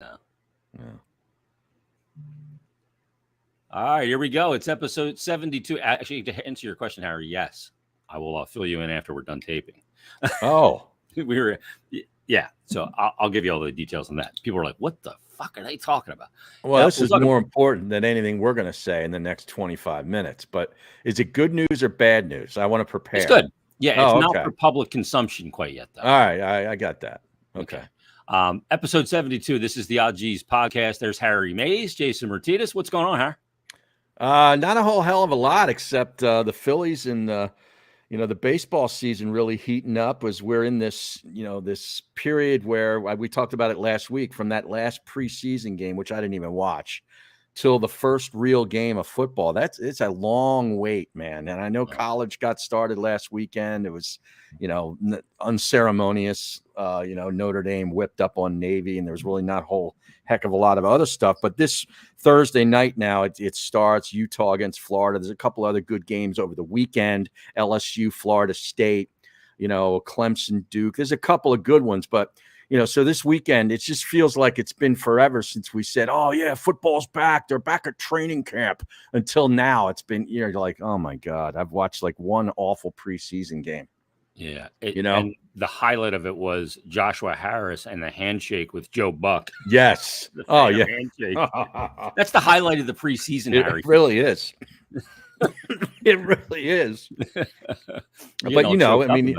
No. Yeah. All right, here we go. It's episode 72. Actually, to answer your question, Harry, yes, I will fill you in after we're done taping. Oh, we were, yeah. So I'll give you all the details on that. People are like, "What the fuck are they talking about?" well, Yeah, this we'll is talk more about. important than anything we're going to say in the next 25 minutes. But is it good news or bad news? I want to It's prepare. good. Yeah, it's Oh, not okay. for public consumption quite yet, though. All right. I got that. Okay. Okay. Episode 72. This is the Odd G's podcast. There's Harry Mays, Jason Martinez. What's going on, Harry? Not a whole hell of a lot, except the Phillies and the baseball season really heating up as we're in this, this period where we talked about it last week from that last preseason game, which I didn't even watch, till the first real game of football. It's a long wait, man. And I know college got started last weekend. It was, unceremonious. Notre Dame whipped up on Navy, and there was really not a whole heck of a lot of other stuff. But this Thursday night now, it starts Utah against Florida. There's a couple other good games over the weekend. LSU, Florida State, Clemson, Duke. There's a couple of good ones, but so this weekend, it just feels like it's been forever since we said, oh, yeah, football's back. They're back at training camp. Until now, it's been, like, oh, my God, I've watched like one awful preseason game. Yeah. And the highlight of it was Joshua Harris and the handshake with Joe Buck. Yes. Oh, yeah. Handshake. That's the highlight of the preseason, Harry. It really is. It really is. But, I mean,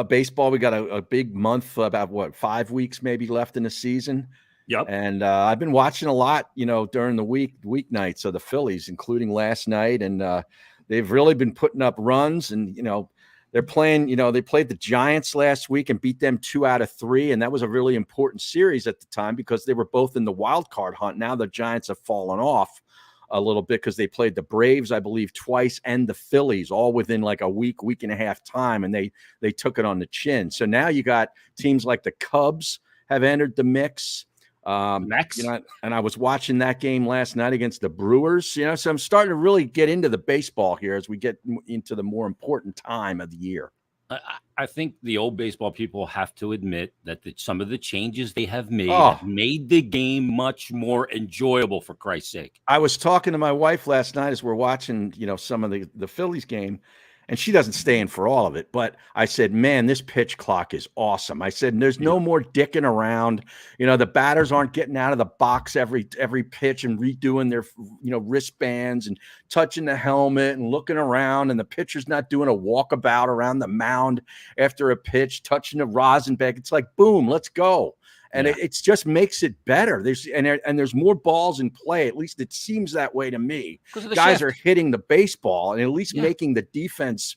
baseball, we got a big month, about 5 weeks maybe left in the season. Yep. And I've been watching a lot, during the weeknights of the Phillies, including last night. And they've really been putting up runs. And, they're playing, they played the Giants last week and beat them 2 out of 3. And that was a really important series at the time because they were both in the wild card hunt. Now the Giants have fallen off a little bit because they played the Braves, I believe, twice, and the Phillies all within like a week and a half time, and they took it on the chin. So now you got teams like the Cubs have entered the mix. And I was watching that game last night against the Brewers. So I'm starting to really get into the baseball here as we get into the more important time of the year. I think the old baseball people have to admit that some of the changes they have made the game much more enjoyable, for Christ's sake. I was talking to my wife last night as we're watching, some of the Phillies game, and she doesn't stay in for all of it. But I said, man, this pitch clock is awesome. I said, there's no more dicking around. The batters aren't getting out of the box every pitch and redoing their, wristbands and touching the helmet and looking around. And the pitcher's not doing a walkabout around the mound after a pitch, touching the rosin bag. It's like, boom, let's go. And it just makes it better. There's more balls in play. At least it seems that way to me. Guys are hitting the baseball and at least making the defense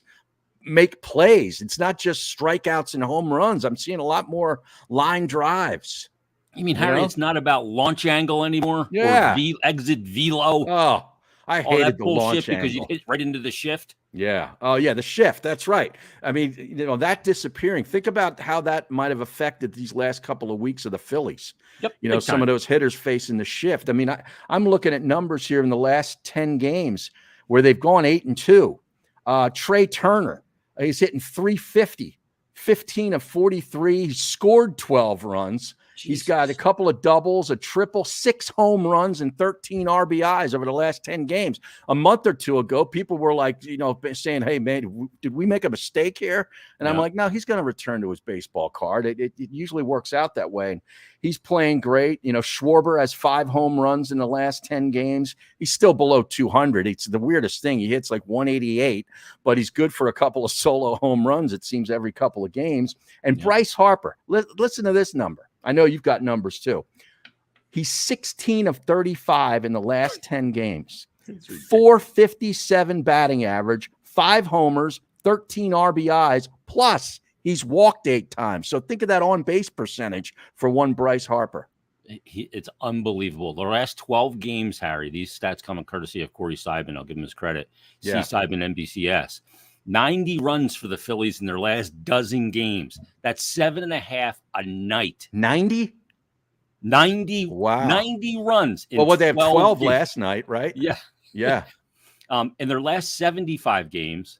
make plays. It's not just strikeouts and home runs. I'm seeing a lot more line drives. You mean, Harry, it's not about launch angle anymore? Yeah. Or exit velo? Oh, I hated the launch angle. Because you hit right into the shift. Yeah. Oh, yeah. The shift. That's right. I mean, that disappearing. Think about how that might have affected these last couple of weeks of the Phillies. Yep. Some of those hitters facing the shift. I mean, I'm looking at numbers here in the last 10 games where they've gone 8-2. Trey Turner, he's hitting 350, 15 of 43. He scored 12 runs. Jesus. He's got a couple of doubles, a triple, 6 home runs, and 13 RBIs over the last 10 games. A month or two ago, people were like, saying, hey, man, did we make a mistake here? And I'm like, no, he's going to return to his baseball card. It usually works out that way. And he's playing great. Schwarber has 5 home runs in the last 10 games. He's still below 200. It's the weirdest thing. He hits like 188, but he's good for a couple of solo home runs, it seems, every couple of games. And Bryce Harper, listen to this number. I know you've got numbers too. He's 16 of 35 in the last 10 games. 457 batting average, 5 homers, 13 RBIs, plus he's walked 8 times. So think of that on-base percentage for one Bryce Harper. It's unbelievable. The last 12 games, Harry, these stats come courtesy of Corey Seidman. I'll give him his credit. C. Seidman, NBCS. 90 runs for the Phillies in their last dozen games. That's 7.5 a night. 90? 90. Wow. 90 runs. Well, they have 12 last night, right? Yeah. Yeah. In their last 75 games,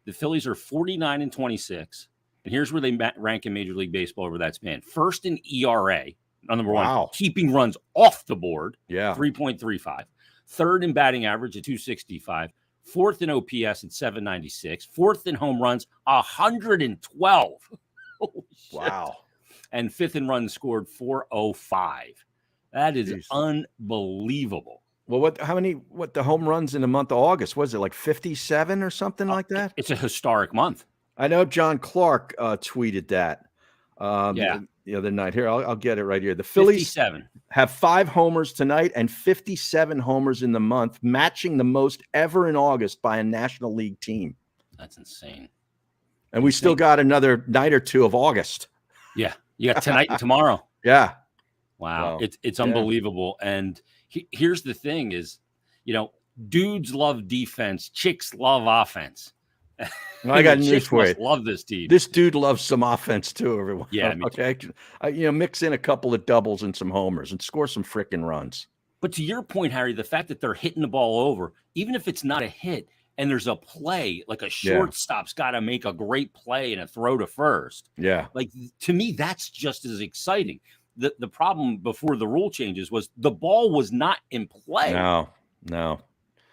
the Phillies are 49-26. And here's where they rank in Major League Baseball over that span. First in ERA, Number Wow. one, keeping runs off the board, Yeah. 3.35. Third in batting average at 265. Fourth in OPS at 796. Fourth in home runs, 112. Holy shit. Wow. And fifth in runs scored, 405. That is Jeez. unbelievable. Well, what the home runs in the month of August? Was it like 57 or something like that? It's a historic month. I know John Clark tweeted that Yeah. the other night. Here, I'll get it right here. The Phillies 57. have 5 homers tonight and 57 homers in the month, matching the most ever in August by a National League team. That's insane. And we still got another night or two of August. Yeah. You got tonight and tomorrow. Yeah. Wow. Wow. It's unbelievable. And here's the thing is, dudes love defense. Chicks love offense. I got news for you. Love this team. This dude loves some offense too, everyone. Yeah. Okay. Mix in a couple of doubles and some homers and score some freaking runs. But to your point, Harry, the fact that they're hitting the ball over, even if it's not a hit and there's a play, like a shortstop's got to make a great play and a throw to first. Yeah. Like, to me, that's just as exciting. The problem before the rule changes was the ball was not in play. No. I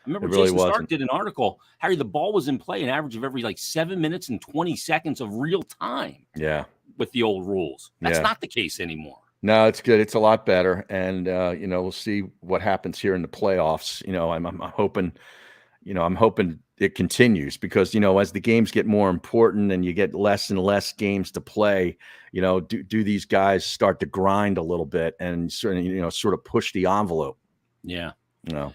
remember really Jason Stark wasn't. did an article, Harry, the ball was in play an average of every 7 minutes and 20 seconds of real time. Yeah. With the old rules. That's Yeah. not the case anymore. No, it's good. It's a lot better. And, we'll see what happens here in the playoffs. I'm hoping, I'm hoping it continues because, as the games get more important and you get less and less games to play, do these guys start to grind a little bit and sort of push the envelope? Yeah. No.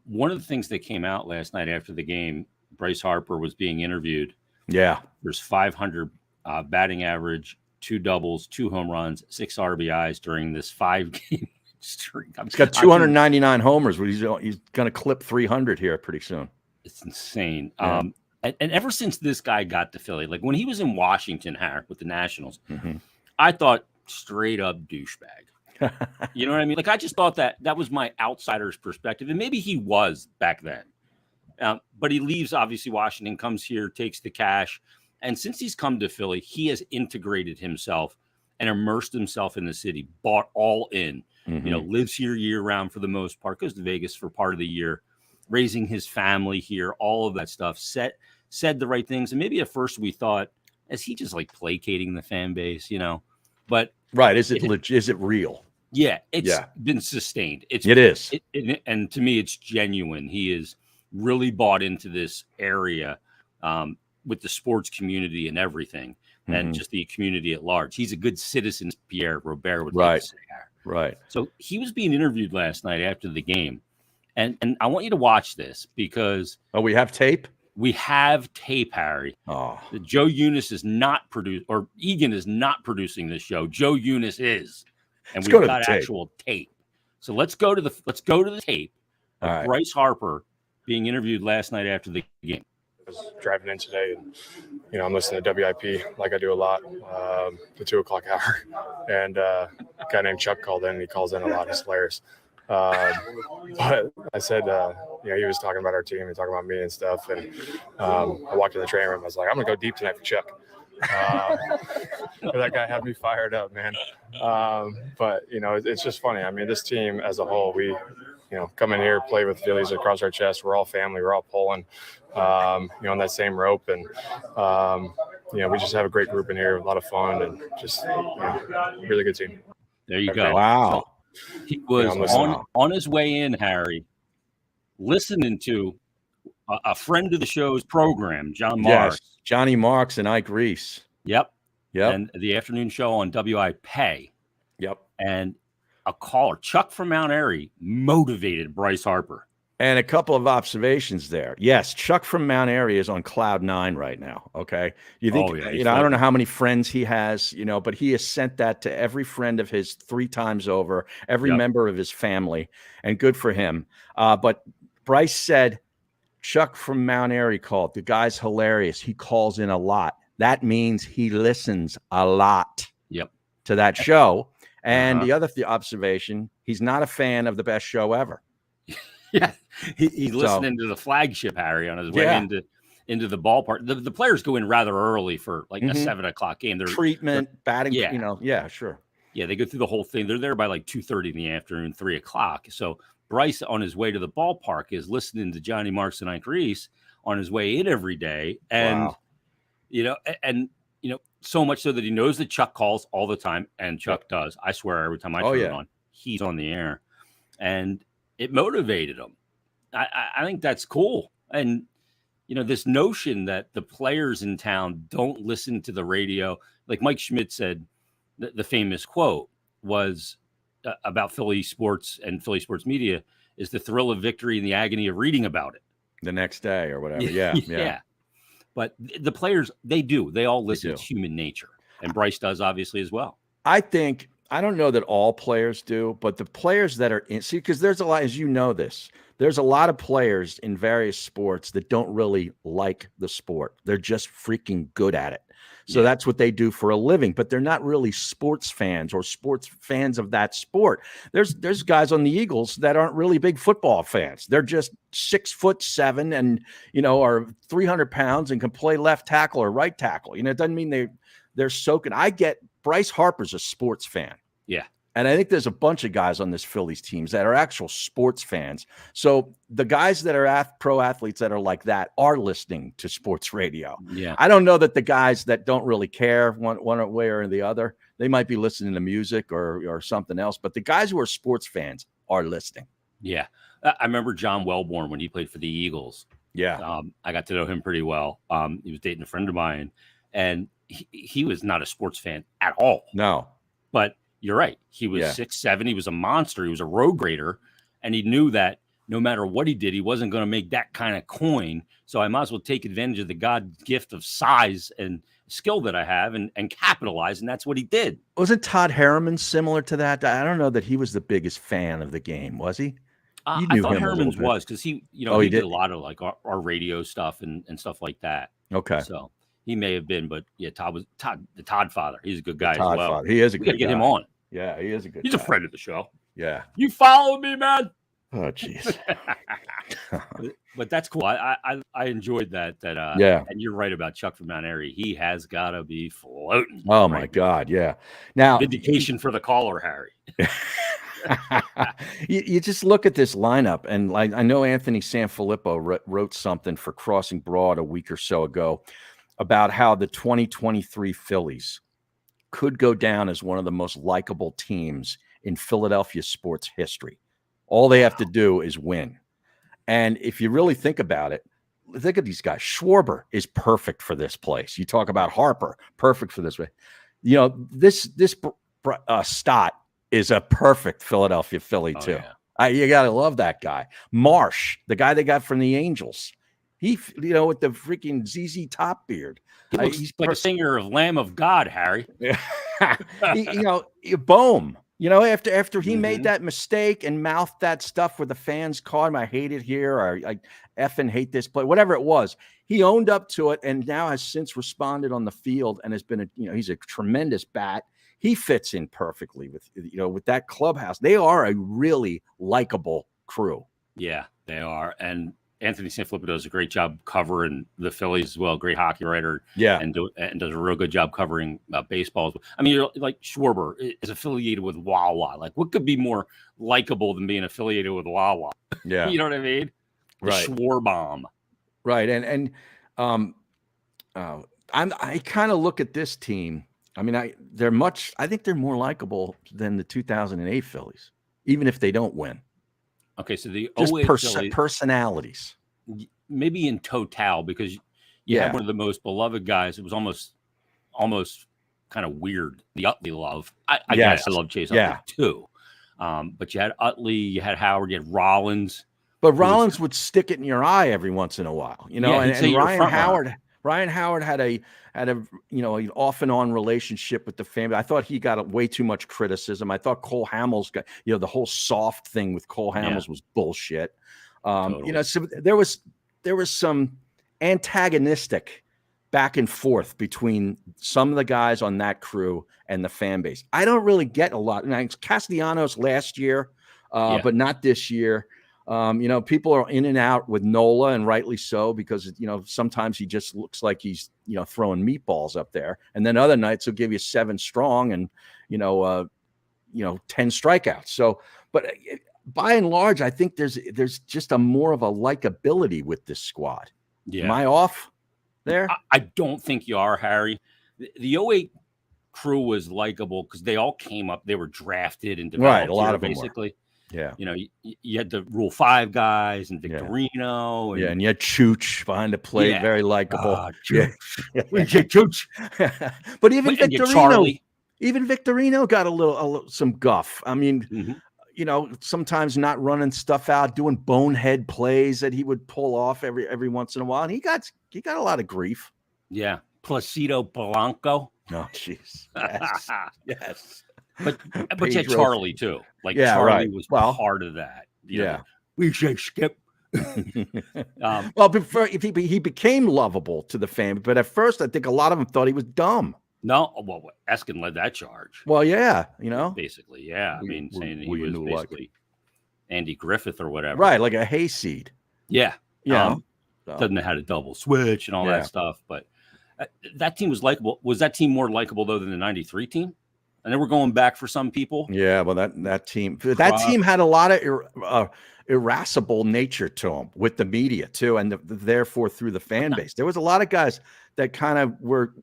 One of the things that came out last night after the game, Bryce Harper was being interviewed. Yeah. There's 500 batting average, 2 doubles, 2 home runs, 6 RBIs during this 5-game streak. He's got 299 homers. He's going to clip 300 here pretty soon. It's insane. Yeah. And ever since this guy got to Philly, like when he was in Washington, Harry, with the Nationals, Mm-hmm. I thought straight up douchebag. You know what I mean? Like I just thought that was my outsider's perspective, and maybe he was back then. But he leaves, obviously, Washington, comes here, takes the cash. And since he's come to Philly, he has integrated himself and immersed himself in the city, bought all in, Mm-hmm. Lives here year round for the most part, goes to Vegas for part of the year, raising his family here, all of that stuff, said the right things. And maybe at first we thought, is he just like placating the fan base, But right. Is it real? Yeah, it's been sustained. It is. And to me, it's genuine. He is really bought into this area with the sports community and everything, and just the community at large. He's a good citizen, Pierre Robert would like to say. Right. So he was being interviewed last night after the game, and I want you to watch this because we have tape. We have tape, Harry. Oh, Joe Eunice is not produced, or Egan is not producing this show. Joe Eunice is, and we've got actual tape. So let's go to the tape of Bryce Harper being interviewed last night after the game. I was driving in today, and I'm listening to WIP like I do a lot, the 2:00 hour, and a guy named Chuck called in. And he calls in a lot. It's hilarious. But I said, he was talking about our team and talking about me and stuff. And I walked in the training room. I was like, I'm gonna go deep tonight for Chuck. That guy had me fired up, man. But it's just funny. I mean, this team as a whole, we come in here, play with Phillies across our chest. We're all family. We're all pulling, on that same rope. And, we just have a great group in here, a lot of fun, and just really good team. There you go. Wow. So he was on his way in, Harry, listening to a friend of the show's program, John Marks. Yes, Johnny Marks and Ike Reese. Yep. And the afternoon show on WIP. Yep. And a caller, Chuck from Mount Airy, motivated Bryce Harper. And a couple of observations there. Yes, Chuck from Mount Airy is on cloud 9 right now. Okay. You think, I don't know how many friends he has, but he has sent that to every friend of his 3 times over, every member of his family, and good for him. But Bryce said, Chuck from Mount Airy called. The guy's hilarious. He calls in a lot. That means he listens a lot to that show. And the other observation, he's not a fan of the best show ever. Yeah, he's listening to the flagship, Harry, on his way into the ballpark. The players go in rather early for like a 7:00 game. They're treatment, batting. Yeah, sure. Yeah, they go through the whole thing. They're there by like 2:30 in the afternoon, 3 o'clock. So Bryce, on his way to the ballpark, is listening to Johnny Marks and Ike Reese on his way in every day, and Wow. So much so that he knows that Chuck calls all the time, and Chuck does. I swear, every time I turn it on, he's on the air, and it motivated him. I think that's cool, and this notion that the players in town don't listen to the radio, like Mike Schmidt said, the famous quote was about Philly sports and Philly sports media is the thrill of victory and the agony of reading about it the next day or whatever. Yeah. But the players, they all listen. It's human nature. And Bryce does, obviously, as well. I don't know that all players do, but the players that are because there's a lot, as you know this, there's a lot of players in various sports that don't really like the sport. They're just freaking good at it. So that's what they do for a living, but they're not really sports fans or sports fans of that sport. There's guys on the Eagles that aren't really big football fans. They're just 6'7" and, are 300 pounds and can play left tackle or right tackle. It doesn't mean they're soaking. I get Bryce Harper's a sports fan. Yeah. And I think there's a bunch of guys on this Phillies teams that are actual sports fans. So the guys that are pro athletes that are like that are listening to sports radio. Yeah. I don't know that the guys that don't really care one way or the other, they might be listening to music or something else. But the guys who are sports fans are listening. Yeah. I remember John Wellborn when he played for the Eagles. Yeah. I got to know him pretty well. He was dating a friend of mine, and he was not a sports fan at all. No. But you're right. He was 6'7". He was a monster. He was a road grader. And he knew that no matter what he did, he wasn't going to make that kind of coin. So I might as well take advantage of the God gift of size and skill that I have and capitalize. And that's what he did. Wasn't Todd Harriman similar to that? I don't know that he was the biggest fan of the game, was he? I thought Harriman's was because he did a lot of like our radio stuff and stuff like that. Okay. So he may have been, but Todd was the Todd father. He's a good guy as well. Father. He is a good guy. Get him on. Yeah, he is a good He's guy. a friend of the show. Yeah. You follow me, man. Oh, jeez. But that's cool. I enjoyed that. And you're right about Chuck from Mount Airy. He has got to be floating. Oh, my God. Yeah. Now, vindication for the caller, Harry. you just look at this lineup, and I know Anthony Sanfilippo wrote something for Crossing Broad a week or so ago about how the 2023 Phillies could go down as one of the most likable teams in Philadelphia sports history. All they have to do is win. And if you really think about it, think of these guys. Schwarber is perfect for this place. You talk about Harper, perfect for this way. This Stott is a perfect Philadelphia Philly too. Yeah. You got to love that guy. Marsh, the guy they got from the Angels. He, with the freaking ZZ Top beard. He's like a singer of Lamb of God, Harry. Bohm. After he made that mistake and mouthed that stuff where the fans called him, I hate it here, or I effing hate this play, whatever it was, he owned up to it and now has since responded on the field and has been he's a tremendous bat. He fits in perfectly with that clubhouse. They are a really likable crew. Yeah, they are. And Anthony Sanfilippo does a great job covering the Phillies as well. Great hockey writer. Yeah. And does a real good job covering baseball. I mean, you're like Schwarber is affiliated with Wawa. Like, what could be more likable than being affiliated with Wawa? Yeah. You know what I mean? Right. Schwarbomb. Right. And I kind of look at this team. I mean, I think they're more likable than the 2008 Phillies, even if they don't win. Okay, so the personalities, maybe in total, because you had one of the most beloved guys. It was almost kind of weird. The Utley love. I guess I love Chase Utley too. But you had Utley, you had Howard, you had Rollins. But Rollins would stick it in your eye every once in a while, and Ryan Howard had a an off and on relationship with the family. I thought he got way too much criticism. I thought Cole Hamels got, the whole soft thing with Cole Hamels was bullshit. Totally. So there was some antagonistic back and forth between some of the guys on that crew and the fan base. I don't really get a lot. Castellanos last year, but not this year. People are in and out with Nola, and rightly so, because, sometimes he just looks like he's, throwing meatballs up there. And then other nights he'll give you 7 strong and, 10 strikeouts. So, but by and large, I think there's just a more of a likability with this squad. Yeah. Am I off there? I don't think you are, Harry. The 08 crew was likable because they all came up. They were drafted and developed. Right, a lot of them basically. Yeah. You had the Rule 5 guys and Victorino. And, and you had Chooch behind the plate, very likable. Chooch. But even Victorino, Charlie. got some guff. I mean, sometimes not running stuff out, doing bonehead plays that he would pull off every once in a while. And he got a lot of grief. Yeah. Placido Polanco. Oh, jeez. Yes. Yes. But you had Charlie too. Charlie was part of that. We should skip. Well, before he became lovable to the fan, but at first I think a lot of them thought he was dumb. No, well, Eskin led that charge. Well, yeah, basically, yeah. I mean, saying he was basically Andy Griffith or whatever, right? Like a hayseed. Yeah, doesn't know how to double switch and all that stuff. But that team was likable. Was that team more likable though than the '93 team? And then we're going back for some people. Yeah, well, that team had a lot of irascible nature to them with the media too, and therefore through the fan base. There was a lot of guys that kind of were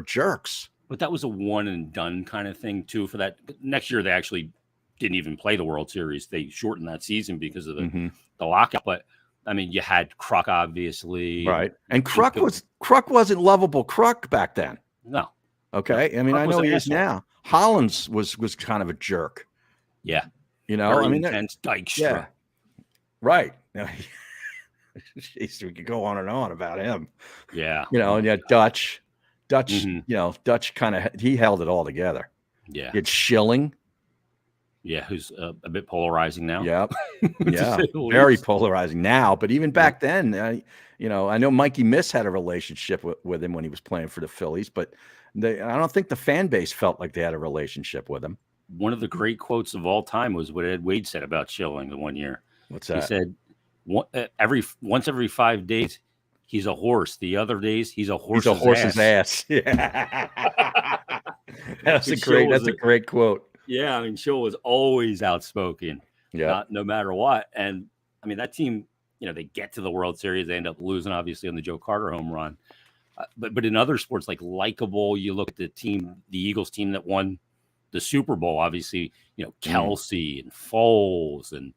jerks. But that was a one and done kind of thing too. For that next year, they actually didn't even play the World Series. They shortened that season because of the lockout. But I mean, you had Kruk obviously, right? And Kruk wasn't lovable. Kruk back then, no. Okay, I mean, I know he is now. Hollins was kind of a jerk. Yeah. Very intense Dykstra. Yeah. Right. Jeez, we could go on and on about him. Yeah. And yet Dutch, Dutch kind of, he held it all together. Yeah. It's Schilling. Yeah. Who's a bit polarizing now. Yep. Yeah. Very polarizing now. But even back then, I know Mikey Miss had a relationship with him when he was playing for the Phillies, but I don't think the fan base felt like they had a relationship with him. One of the great quotes of all time was what Ed Wade said about Schilling the one year. What's that? He said, once every 5 days, he's a horse. The other days, he's a horse's ass. He's a horse's ass. Yeah. That's a great quote. Yeah. I mean, Schill was always outspoken. Yeah. No matter what. And I mean, that team, they get to the World Series. They end up losing, obviously, on the Joe Carter home run. But in other sports like likable, you look at the Eagles team that won the Super Bowl, obviously, Kelsey and Foles and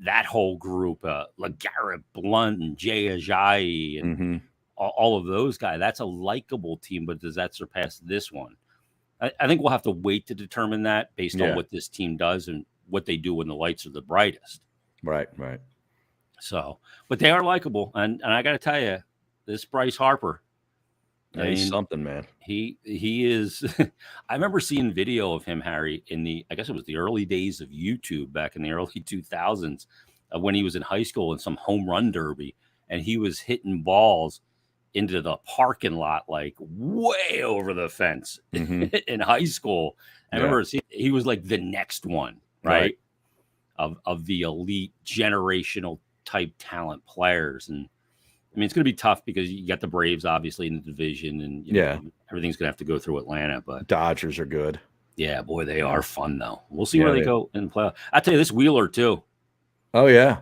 that whole group, LeGarrette Blount and Jay Ajayi and all of those guys. That's a likable team, but does that surpass this one? I think we'll have to wait to determine that based on what this team does and what they do when the lights are the brightest. Right. So, but they are likable. And I got to tell you, this Bryce Harper, he's something, man. He is. I remember seeing video of him, Harry, I guess it was the early days of YouTube back in the early 2000s, when he was in high school in some home run derby, and he was hitting balls into the parking lot like way over the fence in high school. I remember he was like the next one, right? Of the elite generational type talent players. And I mean, it's going to be tough because you got the Braves obviously in the division, and everything's going to have to go through Atlanta. But Dodgers are good. Yeah, boy, they are fun though. We'll see where they go in the playoff. I tell you, this Wheeler too. Oh yeah,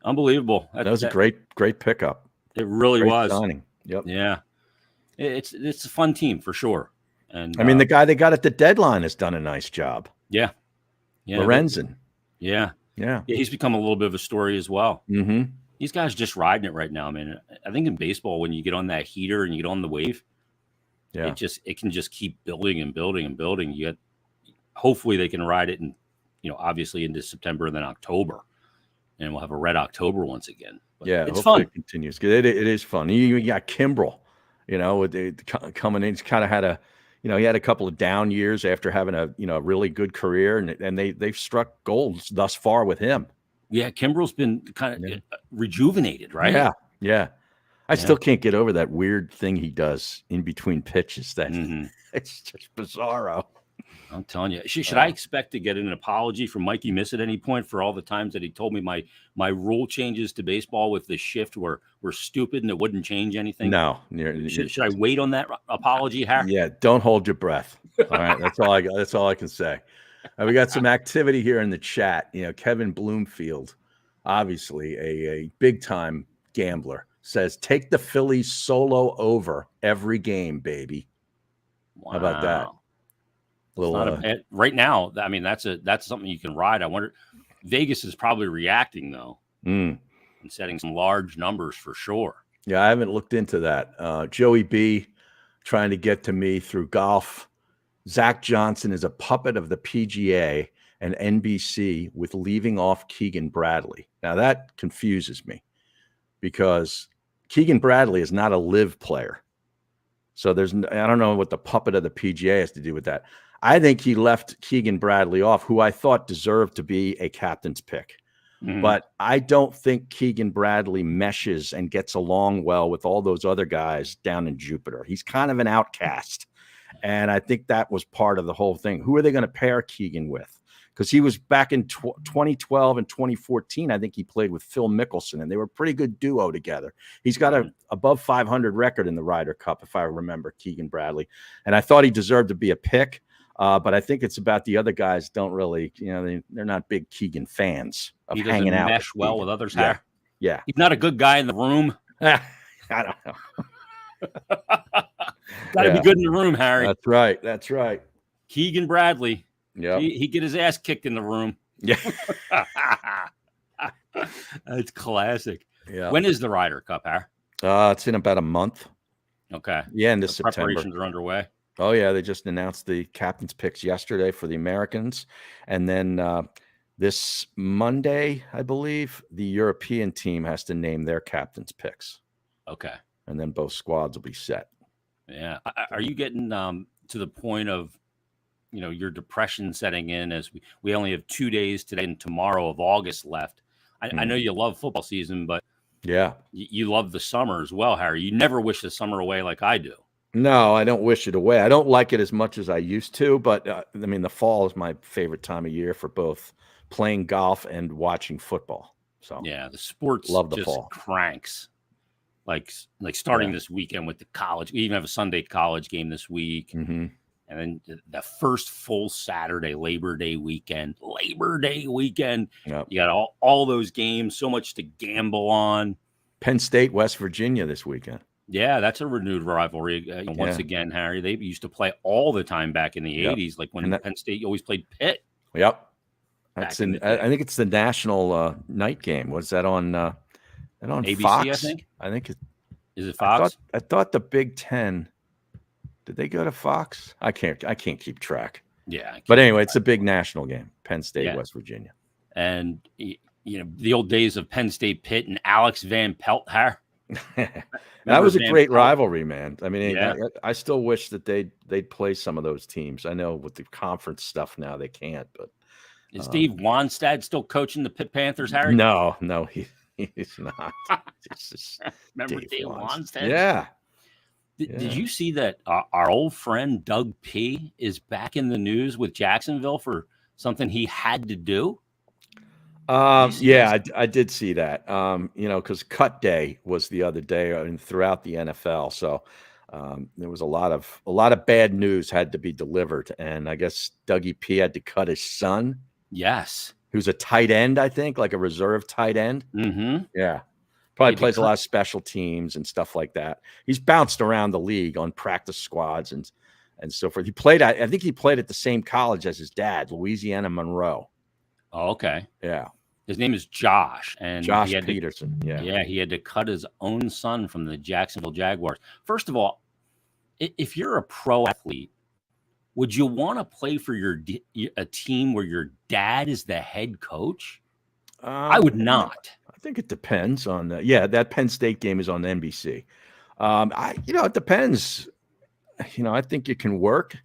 unbelievable. That was a great pickup. It really was. Signing. Yep. Yeah, it's a fun team for sure. And I mean, the guy they got at the deadline has done a nice job. Yeah. Lorenzen. Yeah. He's become a little bit of a story as well. Mm-hmm. These guys just riding it right now, man. I think in baseball, when you get on that heater and you get on the wave, it can just keep building and building and building. Hopefully they can ride it, and obviously into September and then October, and we'll have a red October once again. But it's fun. It continues. It is fun. You got Kimbrel, coming in. He's kind of had he had a couple of down years after having a really good career, and they've struck gold thus far with him. Yeah, Kimbrel's been kind of rejuvenated, right? Yeah. I still can't get over that weird thing he does in between pitches. That it's just bizarro. I'm telling you. Should I expect to get an apology from Mikey Miss at any point for all the times that he told me my rule changes to baseball with the shift were stupid and it wouldn't change anything? No. Should I wait on that apology, Harry? Yeah, don't hold your breath. All right, that's all I can say. We got some activity here in the chat. Kevin Bloomfield, obviously a big time gambler, says take the Phillies solo over every game, baby. Wow. How about that? Right now, I mean, that's something you can ride. I wonder, Vegas is probably reacting though, and setting some large numbers for sure. Yeah, I haven't looked into that. Joey B trying to get to me through golf. Zach Johnson is a puppet of the PGA and NBC with leaving off Keegan Bradley. Now that confuses me because Keegan Bradley is not a live player. So I don't know what the puppet of the PGA has to do with that. I think he left Keegan Bradley off, who I thought deserved to be a captain's pick. Mm-hmm. But I don't think Keegan Bradley meshes and gets along well with all those other guys down in Jupiter. He's kind of an outcast. And I think that was part of the whole thing. Who are they going to pair Keegan with? Because he was back in 2012 and 2014. I think he played with Phil Mickelson, and they were a pretty good duo together. He's got a above 500 record in the Ryder Cup, if I remember, Keegan Bradley. And I thought he deserved to be a pick. But I think it's about the other guys don't really, they're not big Keegan fans of hanging out. Mesh well with others. Yeah. He's not a good guy in the room. I don't know. Got to be good in the room, Harry. That's right. Keegan Bradley. Yeah. He get his ass kicked in the room. Yeah. That's classic. Yeah. When is the Ryder Cup, Harry? It's in about a month. Okay. Yeah, end of September. Preparations are underway. Oh, yeah. They just announced the captain's picks yesterday for the Americans. And then this Monday, I believe, the European team has to name their captain's picks. Okay. And then both squads will be set. Yeah. Are you getting to the point of, your depression setting in as we only have 2 days today and tomorrow of August left? I know you love football season, but yeah, you love the summer as well, Harry. You never wish the summer away like I do. No, I don't wish it away. I don't like it as much as I used to, but the fall is my favorite time of year for both playing golf and watching football. So yeah, the sports love the just fall. Cranks. Like starting this weekend with the college. We even have a Sunday college game this week. Mm-hmm. And then the first full Saturday, Labor Day weekend. Yep. You got all those games, so much to gamble on. Penn State, West Virginia this weekend. Yeah, that's a renewed rivalry. Once again, Harry, they used to play all the time back in the 80s, like when Penn State always played Pitt. Yep. I think it's the national night game. Was that on ABC, Fox? I think. Is it Fox? I thought the Big Ten. Did they go to Fox? I can't keep track. Yeah. But anyway, it's a big national game. Penn State, West Virginia. And, the old days of Penn State Pitt and Alex Van Pelt. That was a great rivalry, man. I mean, I still wish that they'd play some of those teams. I know with the conference stuff now they can't, but. Is Dave Wannstedt still coaching the Pitt Panthers, Harry? No, he's not. Remember Dave Wannstedt? Yeah. Did you see that our old friend Doug P is back in the news with Jacksonville for something he had to do? Yeah, I did see that. Because cut day was the other day and throughout the NFL. So there was a lot of bad news had to be delivered. And I guess Dougie P had to cut his son. Yes. Who's a tight end, I think, like a reserve tight end. Mm-hmm. Yeah. Probably plays a lot of special teams and stuff like that. He's bounced around the league on practice squads and so forth. I think he played at the same college as his dad, Louisiana Monroe. Oh, okay. Yeah. His name is Josh. And Josh Peterson. Yeah, he had to cut his own son from the Jacksonville Jaguars. First of all, if you're a pro athlete, would you want to play for a team where your dad is the head coach? I would not. I think it depends on that Penn State game is on NBC. It depends. I think it can work.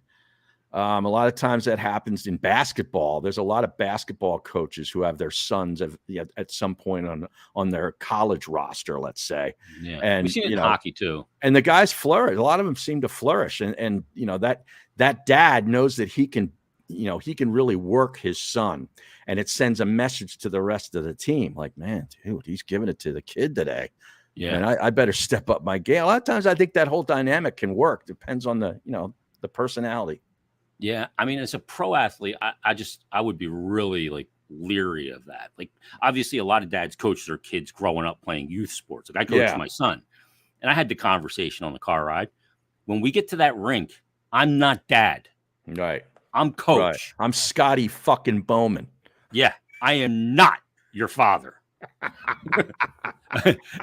A lot of times that happens in basketball. There's a lot of basketball coaches who have their sons at some point on their college roster, let's say. Yeah. And we've seen it in hockey too. And the guys flourish. A lot of them seem to flourish. And that dad knows that he can really work his son. And it sends a message to the rest of the team. Like, man, dude, he's giving it to the kid today. Yeah. And I better step up my game. A lot of times I think that whole dynamic can work. Depends on the personality. Yeah, I mean, as a pro athlete, I would be really like leery of that. Like, obviously, a lot of dads coach their kids growing up playing youth sports. Like, I coached my son, and I had the conversation on the car ride. When we get to that rink, I'm not dad. Right. I'm coach. Right. I'm Scotty fucking Bowman. Yeah, I am not your father.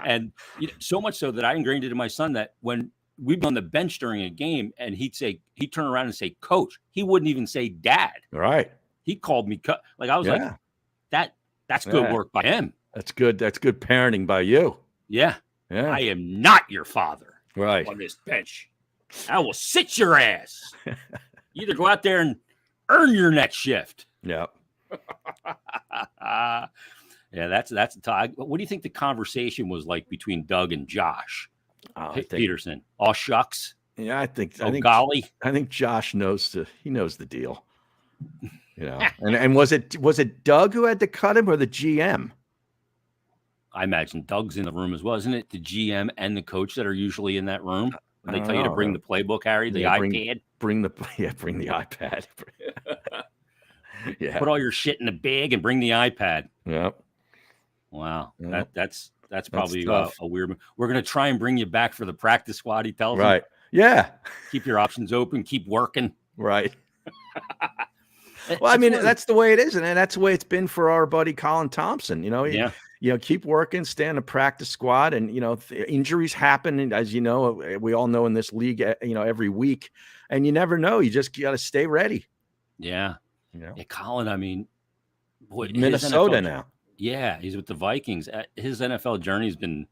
And so much so that I ingrained it in my son that when we'd be on the bench during a game and he'd turn around and say, coach, he wouldn't even say dad. Right. He called me like, I was like, that's good work by him. That's good. That's good parenting by you. Yeah. Yeah. I am not your father. Right. On this bench. I will sit your ass. You either go out there and earn your next shift. Yeah. Yeah, that's a tie. What do you think the conversation was like between Doug and Josh Peterson? All shucks. Yeah, I think golly. I think Josh knows the deal. And was it Doug who had to cut him or the GM? I imagine Doug's in the room as well, isn't it? The GM and the coach that are usually in that room. When they tell you to bring the playbook, Harry, the iPad. Bring the iPad. Yeah. Put all your shit in the bag and bring the iPad. Yep. Wow. Yep. That's probably a weird. We're gonna try and bring you back for the practice squad. He tells right. Him. Yeah. Keep your options open. Keep working. Right. Well, I mean, that's the way it is, and that's the way it's been for our buddy Colin Thompson. Keep working, stay on the practice squad, and injuries happen, and as you know, we all know in this league, every week, and you never know. You just got to stay ready. Yeah. Yeah, Colin. I mean, boy, Minnesota now. Yeah, he's with the Vikings. His NFL journey has been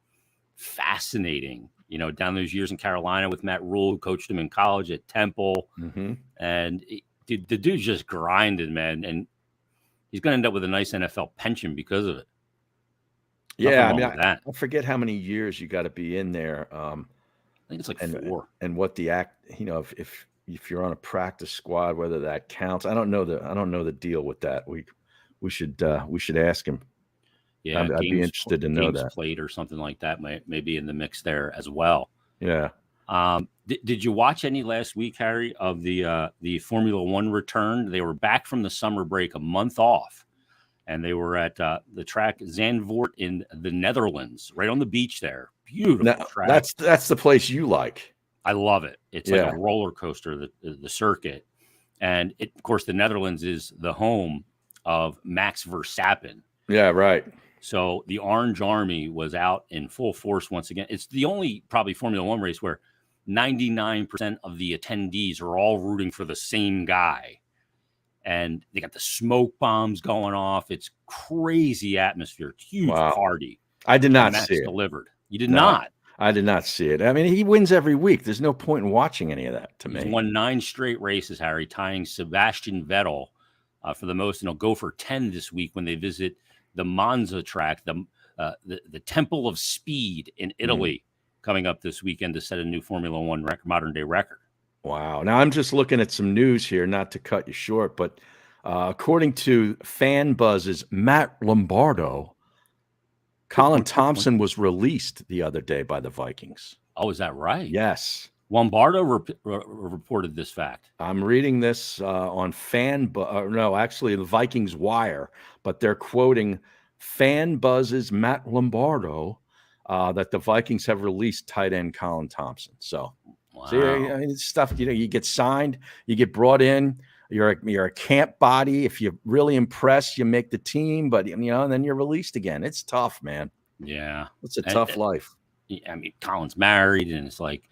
fascinating. Down those years in Carolina with Matt Rule, who coached him in college at Temple, and the dude's just grinding, man, and he's going to end up with a nice NFL pension because of it. Yeah, I mean, I forget how many years you got to be in there. I think it's like 4. And what the if you're on a practice squad, whether that counts. I don't know the deal with that. We should ask him. Yeah, I'd be interested to know that. Played or something like that may be in the mix there as well. Yeah. Did you watch any last week, Harry, of the Formula One return? They were back from the summer break, a month off, and they were at the track Zandvoort in the Netherlands, right on the beach there. Beautiful track. That's the place you like. I love it. It's like a roller coaster, the circuit. And of course, the Netherlands is the home of Max Verstappen. Yeah, right. So the Orange Army was out in full force once again. It's the only probably Formula One race where 99% of the attendees are all rooting for the same guy. And they got the smoke bombs going off. It's crazy atmosphere. It's huge party. I did not see it. Delivered. You did not. I did not see it. I mean, he wins every week. There's no point in watching any of that to me. He's won 9 straight races, Harry, tying Sebastian Vettel for the most, and he'll go for 10 this week when they visit the Monza track, the Temple of Speed in Italy, coming up this weekend to set a new Formula One modern day record. Wow. Now I'm just looking at some news here, not to cut you short, but according to Fan Buzz's Matt Lombardo, Colin Thompson was released the other day by the Vikings. Oh, is that right? Yes. Lombardo reported this fact. I'm reading this on actually the Vikings Wire, but they're quoting Fan Buzz's Matt Lombardo that the Vikings have released tight end Colin Thompson. So, it's stuff, you get signed, you get brought in, you're a camp body. If you really impress, you make the team, but and then you're released again. It's tough, man. Yeah. It's a tough life. I mean, Colin's married, and it's like,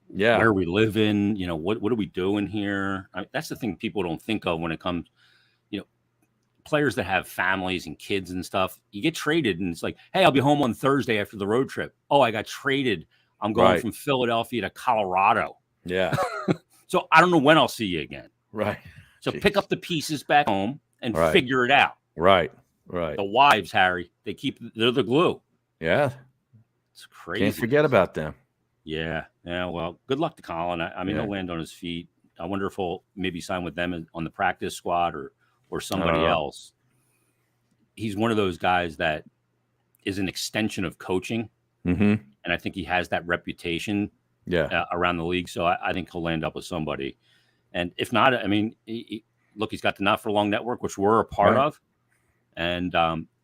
where are we living? What are we doing here? That's the thing people don't think of when it comes, players that have families and kids and stuff. You get traded, and it's like, hey, I'll be home on Thursday after the road trip. Oh, I got traded. I'm going from Philadelphia to Colorado. Yeah. So I don't know when I'll see you again. Right. So pick up the pieces back home and figure it out. Right. Right. The wives, Harry, they're the glue. Yeah. It's crazy. Can't forget about them. Yeah. Yeah. Well, good luck to Colin. I mean, he'll land on his feet. I wonder if he'll maybe sign with them on the practice squad or somebody else. He's one of those guys that is an extension of coaching. Mm-hmm. And I think he has that reputation around the league. So I think he'll land up with somebody. And if not, I mean, look, he's got the Not for Long network, which we're a part of, and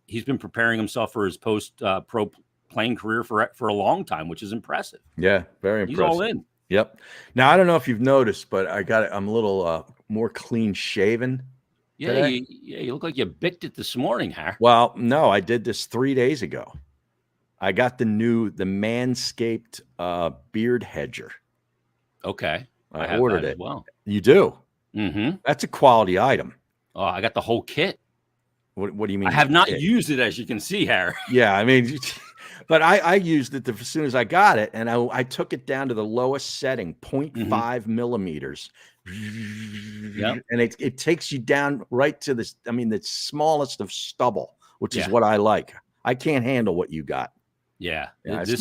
he's been preparing himself for his post pro playing career for a long time, which is impressive. Yeah, very impressive. He's all in. Yep. Now I don't know if you've noticed, but I'm a little more clean shaven. Yeah, you look like you bicked it this morning, Har. Well, no, I did this 3 days ago. I got the Manscaped beard hedger. Okay. I ordered it. Well, you do? Mm-hmm. That's a quality item. Oh, I got the whole kit. What do you mean? I have not used it, as you can see, Har. Yeah, I mean, but I used it as soon as I got it, and I took it down to the lowest setting, 0.5 millimeters. Yep. And it takes you down right to this. I mean, the smallest of stubble, which is what I like. I can't handle what you got. Yeah, this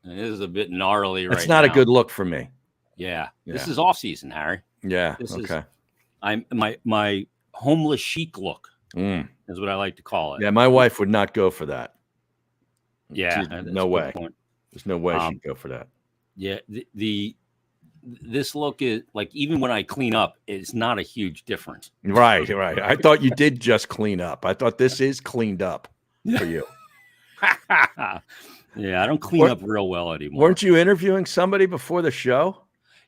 is a bit gnarly. It's not a good look for me. Yeah, this is off season, Harry. Yeah, this is my homeless chic look is what I like to call it. Yeah, my wife would not go for that. Yeah, no way. There's no way she'd go for that. Yeah, this look is like, even when I clean up, it's not a huge difference. Right. I thought you did just clean up. I thought this is cleaned up for you. Yeah, I don't clean up real well anymore. Weren't you interviewing somebody before the show?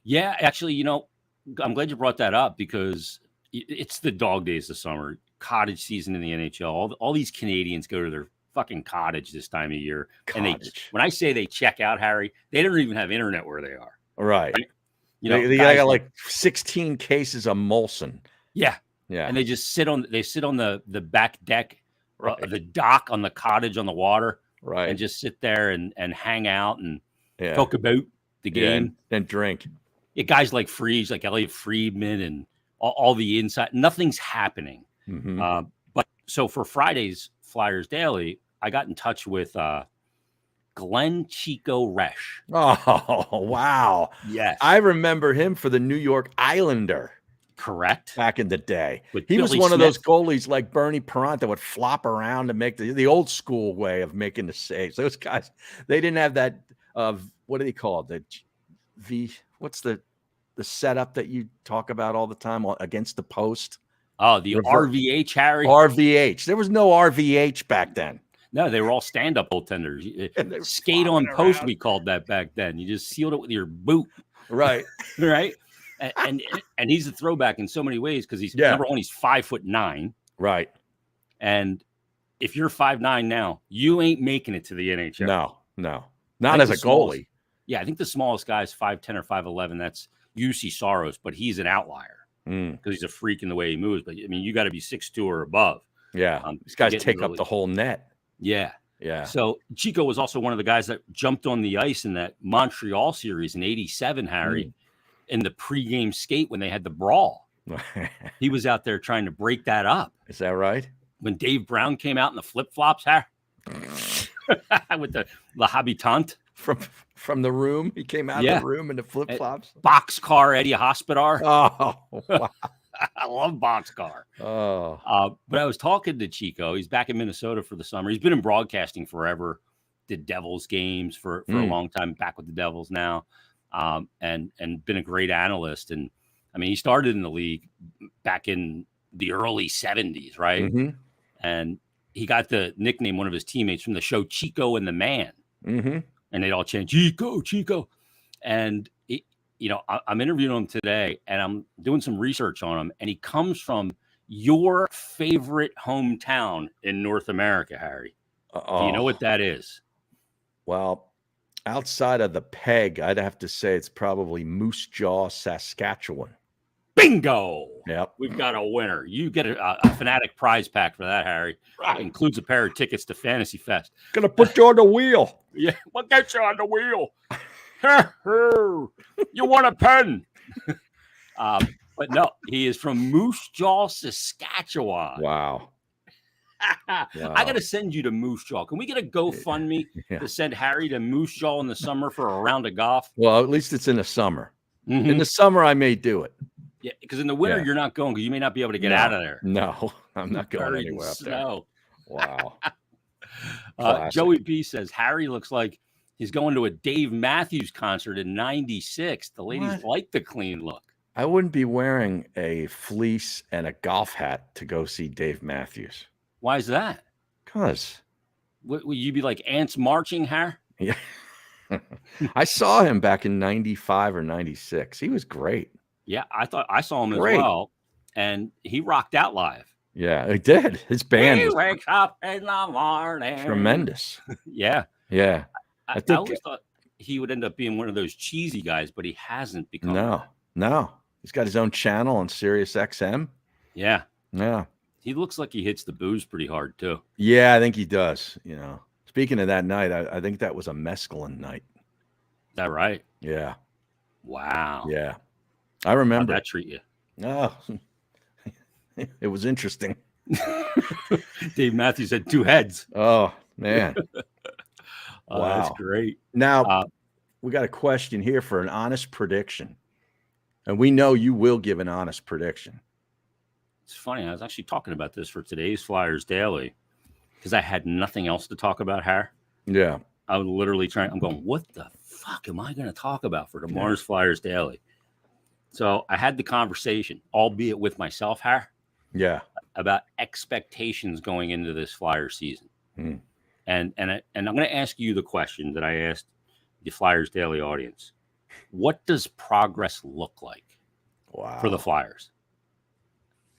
Yeah, actually, I'm glad you brought that up, because it's the dog days of summer, cottage season in the NHL. All these Canadians go to their fucking cottage this time of year. Cottage. And when I say they check out, Harry, they don't even have internet where they are. Right. They got like 16 cases of Molson. Yeah. Yeah. And they just sit on the back deck, the dock on the cottage on the water. Right. And just sit there and hang out and talk about the game. And drink. Yeah, guys like Freeze, like Elliot Friedman, and all the inside. Nothing's happening. Mm-hmm. But so for Friday's Flyers Daily, I got in touch with Glenn Chico Resch. Oh, wow. Yes. I remember him for the New York Islander. Correct. Back in the day. He was one of those goalies like Bernie Parent that would flop around to make the old school way of making the saves. Those guys, they didn't have that, what do they call it? What's the setup that you talk about all the time against the post? Oh, the RVH, Harry. RVH. There was no RVH back then. No, they were all stand-up goaltenders. Skate on post, we called that back then. You just sealed it with your boot. Right. Right. And he's a throwback in so many ways, because he's number one, he's 5'9". Right. And if you're 5'9" now, you ain't making it to the NHL. No. Not as a goalie. Yeah, I think the smallest guy is 5'10" or 5'11". That's UC Saros, but he's an outlier because he's a freak in the way he moves. But I mean, you got to be 6'2" or above. Yeah. These guys take up the whole net. Yeah. Yeah. So Chico was also one of the guys that jumped on the ice in that Montreal series in '87, Harry, in the pregame skate when they had the brawl. He was out there trying to break that up. Is that right? When Dave Brown came out in the flip-flops, with the habitant from the room, he came out of the room in the flip-flops. Boxcar Eddie Hospodar. Oh, wow. I love Boxcar. Oh, but I was talking to Chico. He's back in Minnesota for the summer. He's been in broadcasting forever. Did Devils games for a long time. Back with the Devils now. And been a great analyst. And I mean, he started in the league back in the early 70s, right? Mm-hmm. And he got the nickname, one of his teammates, from the show Chico and the Man. Mm-hmm. And they'd all chant, Chico. And, I'm interviewing him today, and I'm doing some research on him. And he comes from your favorite hometown in North America, Harry. Do you know what that is? Well, outside of the Peg, I'd have to say it's probably Moose Jaw, Saskatchewan. Bingo! Yep. We've got a winner. You get a Fanatic prize pack for that, Harry. Right. It includes a pair of tickets to Fantasy Fest. Gonna put you on the wheel. Yeah, what gets you on the wheel? You want a pen? But no, he is from Moose Jaw, Saskatchewan. Wow. I got to send you to Moose Jaw. Can we get a GoFundMe to send Harry to Moose Jaw in the summer for a round of golf? Well, at least it's in the summer. Mm-hmm. In the summer, I may do it. Yeah, because in the winter, you're not going, because you may not be able to get out of there. No, I'm not going anywhere up there. Wow. Joey B says, Harry looks like he's going to a Dave Matthews concert in '96. The ladies like the clean look. I wouldn't be wearing a fleece and a golf hat to go see Dave Matthews. Why is that? Because, Would you be like ants marching, Har? yeah, I saw him back in 95 or 96. He was great. Yeah, I thought I saw him Great. as well, and he rocked out live. Yeah, he did. His band He was wakes up in the morning. tremendous. Yeah. Yeah. I think- always thought he would end up being one of those cheesy guys, but he hasn't become. No. He's got his own channel on Sirius XM. Yeah. Yeah. He looks like he hits the booze pretty hard too. Yeah, I think he does. You know, speaking of that night, I think that was a mescaline night. Is that right? Yeah. Wow. Yeah. I How'd remember. that treat you? Oh, it was interesting. Dave Matthews had two heads. Oh, man. Oh, that's Wow. great. Now, we got a question here for an honest prediction. And we know you will give an honest prediction. It's funny. I was actually talking about this for today's Flyers Daily because I had nothing else to talk about, Har. Yeah. I was literally I'm going, what the fuck am I going to talk about for tomorrow's Flyers Daily? So I had the conversation, albeit with myself, Har, Yeah. about expectations going into this Flyer season. Hmm. And I'm going to ask you the question that I asked the Flyers Daily audience. What does progress look like Wow. for the Flyers?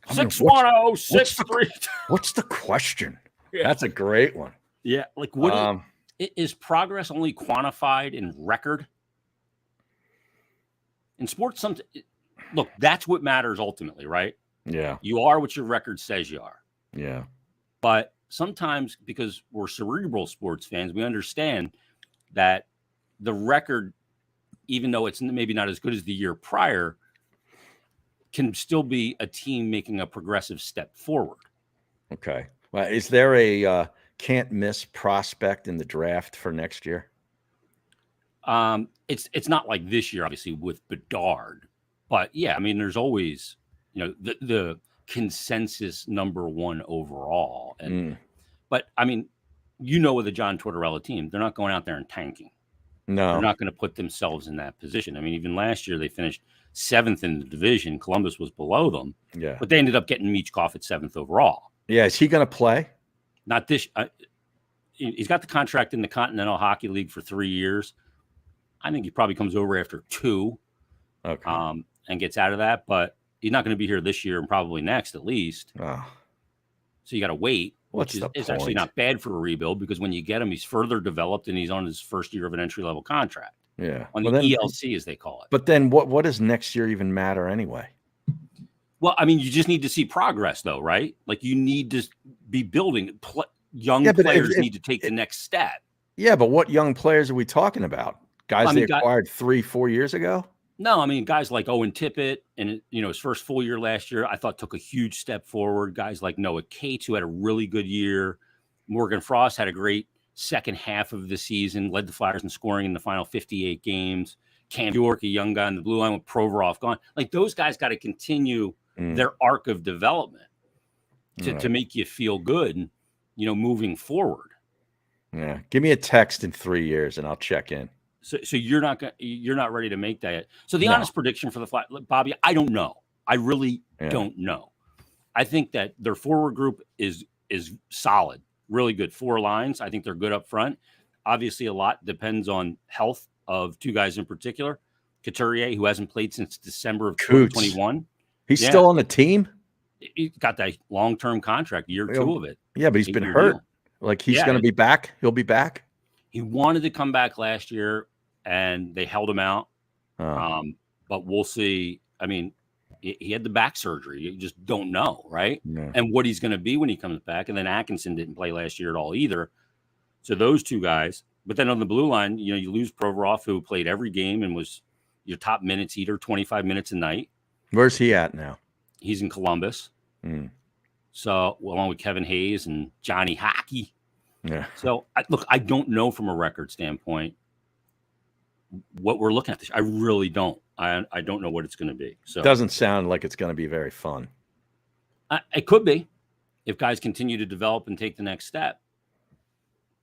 I mean, 610-6-3. What's the question? Yeah. That's a great one. Yeah. Like, what is progress only quantified in record? In sports, look, that's what matters ultimately, right? Yeah. You are what your record says you are. Yeah. But sometimes, because we're cerebral sports fans, we understand that the record, even though it's maybe not as good as the year prior, can still be a team making a progressive step forward. Okay. Well, is there a can't miss prospect in the draft for next year? It's not like this year, obviously, with Bedard, but yeah, I mean, there's always, the consensus number one overall, and but I mean, with the John Tortorella team, they're not going out there and tanking. No, they're not going to put themselves in that position. I mean, even last year they finished 7th in the division. Columbus was below them, but they ended up getting Michkov at 7th overall. Yeah, is he going to play? Not this. He's got the contract in the Continental Hockey League for 3 years. I think he probably comes over after 2, and gets out of that. But he's not going to be here this year and probably next at least. Oh. So you got to wait, which is actually not bad for a rebuild because when you get him, he's further developed and he's on his first year of an entry-level contract. Yeah. On the ELC, as they call it. But then what does next year even matter anyway? Well, I mean, you just need to see progress, though, right? Like you need to be building. Young players need to take the next step. Yeah, but what young players are we talking about? Guys they acquired 3-4 years ago? No, I mean, guys like Owen Tippett and, his first full year last year, I thought took a huge step forward. Guys like Noah Cates, who had a really good year. Morgan Frost had a great second half of the season, led the Flyers in scoring in the final 58 games. Cam York, a young guy in the blue line with Provorov gone. Like those guys got to continue their arc of development to make you feel good, moving forward. Yeah. Give me a text in 3 years and I'll check in. So you're not ready to make that yet. So the honest prediction for the Flyers, Bobby, I don't know. I really don't know. I think that their forward group is solid, really good. 4 lines. I think they're good up front. Obviously, a lot depends on health of 2 guys in particular. Couturier, who hasn't played since December of 2021. He's still on the team? He got that long-term contract, year 2 of it. Yeah, but he's been hurt. Deal. Like he's going to be back. He'll be back. He wanted to come back last year, and they held him out. But we'll see. I mean, he had the back surgery. You just don't know, right? Yeah. And what he's going to be when he comes back. And then Atkinson didn't play last year at all either. So those 2 guys. But then on the blue line, you lose Provorov, who played every game and was your top minutes eater, 25 minutes a night. Where's he at now? He's in Columbus. So along with Kevin Hayes and Johnny Hockey. Yeah. So I don't know from a record standpoint what we're looking at this. I really don't. I don't know what it's going to be. So it doesn't sound like it's going to be very fun. It could be if guys continue to develop and take the next step.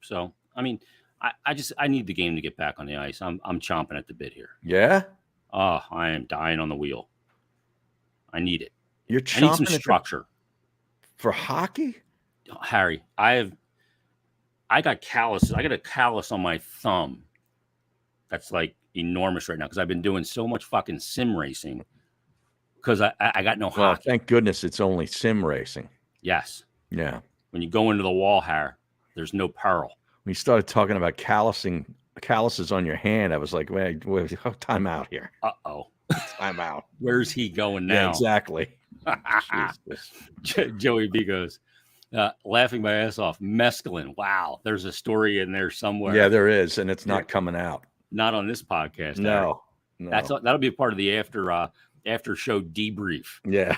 So, I mean, I need the game to get back on the ice. I'm chomping at the bit here. Yeah. Oh, I am dying on the wheel. I need it. You're I need some chomping at structure. for hockey? Harry, I got calluses. I got a callus on my thumb. That's like enormous right now because I've been doing so much fucking sim racing because I got no Well, hockey. thank goodness it's only sim racing. Yes. Yeah. When you go into the wall, Harry, there's no peril. When you started talking about calluses on your hand, I was like, wait, time out here. Uh-oh. Time out. Where's he going now? Yeah, exactly. Joey B goes, laughing my ass off. Mescaline. Wow. There's a story in there somewhere. Yeah, there is, and it's not coming out. Not on this podcast. No. That'll be a part of the after show debrief. Yeah.